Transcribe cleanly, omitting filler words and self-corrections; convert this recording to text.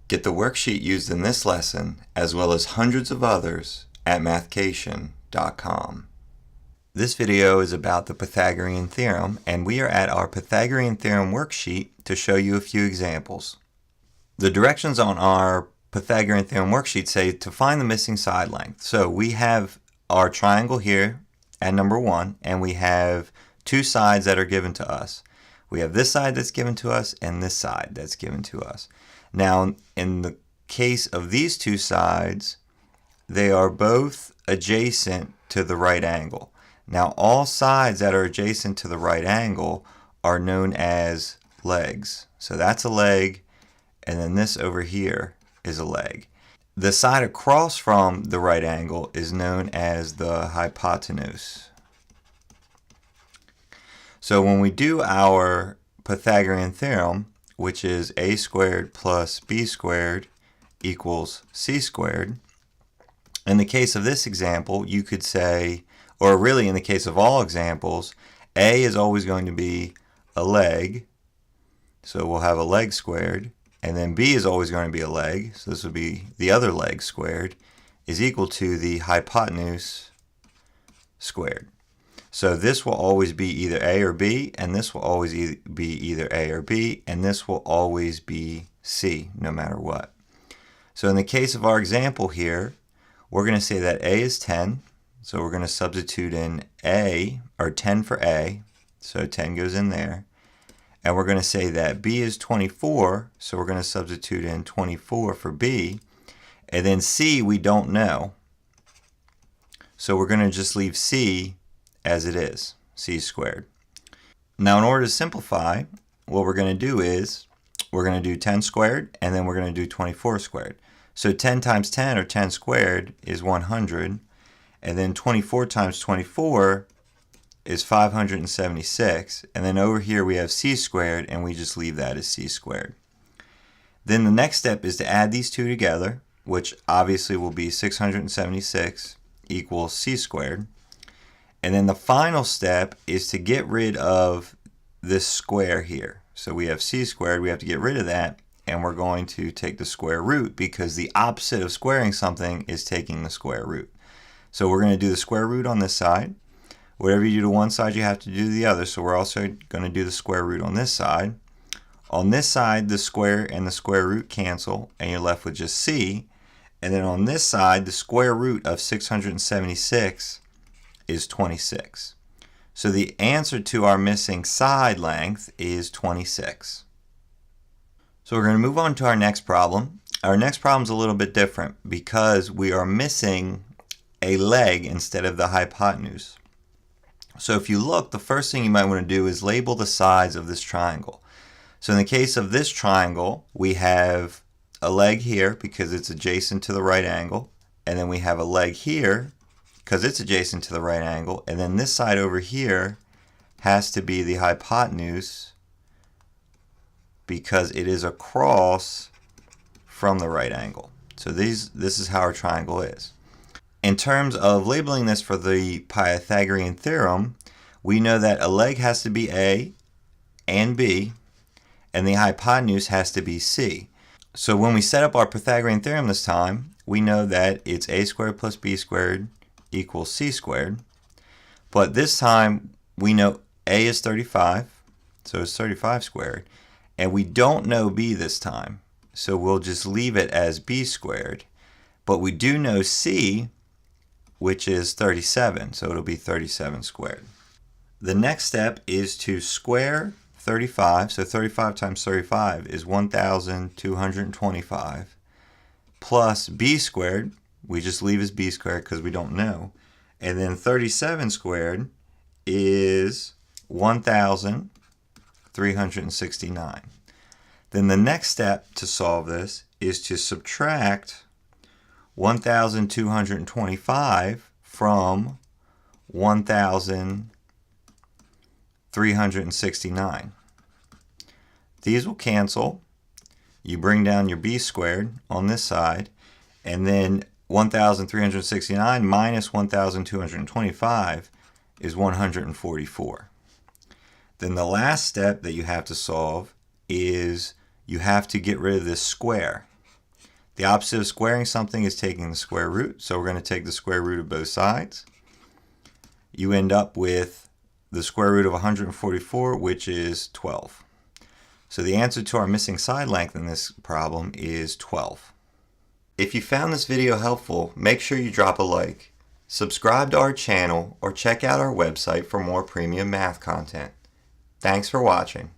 Get the worksheet used in this lesson, as well as hundreds of others, at Mathcation.com. This video is about the Pythagorean Theorem, and we are at our Pythagorean Theorem worksheet to show you a few examples. The directions on our Pythagorean Theorem worksheet say to find the missing side length. So we have our triangle here at number 1, and we have two sides that are given to us. We have this side that's given to us and this side that's given to us. Now, in the case of these two sides, they are both adjacent to the right angle. Now, all sides that are adjacent to the right angle are known as legs. So that's a leg, and then this over here is a leg. The side across from the right angle is known as the hypotenuse. So when we do our Pythagorean theorem, which is a squared plus b squared equals c squared, in the case of this example, you could say, or really in the case of all examples, a is always going to be a leg, so we'll have a leg squared, and then b is always going to be a leg, so this would be the other leg squared, is equal to the hypotenuse squared. So this will always be either a or b, and this will always be either a or b, and this will always be c, no matter what. So in the case of our example here, we're going to say that a is 10, so we're going to substitute in a, or 10 for a, so 10 goes in there. And we're going to say that b is 24, so we're going to substitute in 24 for b. And then c we don't know, so we're going to just leave c as it is, c squared. Now in order to simplify, what we're going to do is we're going to do 10 squared, and then we're going to do 24 squared. So 10 times 10, or 10 squared, is 100, and then 24 times 24 is 576, and then over here we have c squared, and we just leave that as c squared. Then the next step is to add these two together, which obviously will be 676 equals c squared. And then the final step is to get rid of this square here. So we have c squared, we have to get rid of that, and we're going to take the square root, because the opposite of squaring something is taking the square root. So we're going to do the square root on this side. Whatever you do to one side, you have to do to the other. So we're also going to do the square root on this side. On this side, the square and the square root cancel, and you're left with just c. And then on this side, the square root of 676 is 26. So the answer to our missing side length is 26. So we're going to move on to our next problem. Our next problem is a little bit different because we are missing a leg instead of the hypotenuse. So if you look, the first thing you might want to do is label the sides of this triangle. So in the case of this triangle, we have a leg here because it's adjacent to the right angle, and then we have a leg here because it's adjacent to the right angle, and then this side over here has to be the hypotenuse because it is across from the right angle. So this is how our triangle is. In terms of labeling this for the Pythagorean theorem, we know that a leg has to be a and b, and the hypotenuse has to be c. So when we set up our Pythagorean theorem this time, we know that it's a squared plus b squared equals c squared. But this time we know a is 35, so it's 35 squared, and we don't know b this time, so we'll just leave it as b squared. But we do know c, which is 37, so it'll be 37 squared. The next step is to square 35, so 35 times 35 is 1,225, plus b squared, we just leave as b squared because we don't know, and then 37 squared is 1,369. Then the next step to solve this is to subtract 1,225 from 1,369. These will cancel. You bring down your b squared on this side, and then 1,369 minus 1,225 is 144. Then the last step that you have to solve is you have to get rid of this square. The opposite of squaring something is taking the square root, so we're going to take the square root of both sides. You end up with the square root of 144, which is 12. So the answer to our missing side length in this problem is 12. If you found this video helpful, make sure you drop a like. Subscribe to our channel or check out our website for more premium math content. Thanks for watching.